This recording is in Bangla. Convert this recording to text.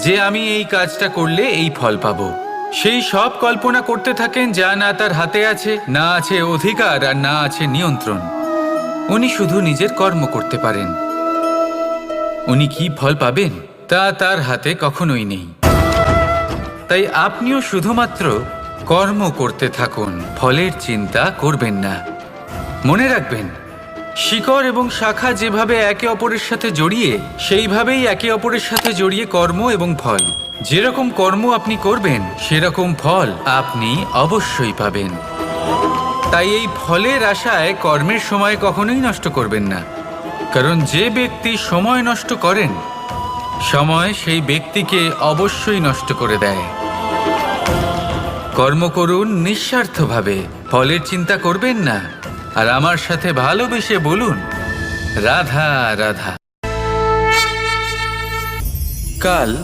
যে আমি এই কাজটা করলে এই ফল পাবো। সেই সব কল্পনা করতে থাকেন যা না তার হাতে আছে, না আছে অধিকার আর না আছে নিয়ন্ত্রণ। উনি শুধু নিজের কর্ম করতে পারেন। উনি কি ফল পাবেন তা তার হাতে কখনোই নেই। তাই আপনিও শুধুমাত্র কর্ম করতে থাকুন, ফলের চিন্তা করবেন না। মনে রাখবেন, শিকড় এবং শাখা যেভাবে একে অপরের সাথে জড়িয়ে, সেইভাবেই একে অপরের সাথে জড়িয়ে কর্ম এবং ফল। যেরকম কর্ম আপনি করবেন সেরকম ফল আপনি অবশ্যই পাবেন। তাই এই ফলের আশায় কর্মের সময় কখনোই নষ্ট করবেন না, কারণ যে ব্যক্তি সময় নষ্ট করেন, সময় সেই ব্যক্তিকে অবশ্যই নষ্ট করে দেয়। কর্ম করুন নিঃস্বার্থভাবে, ফলের চিন্তা করবেন না, আর আমার সাথে ভালোবেসে বলুন রাধা রাধা। কাল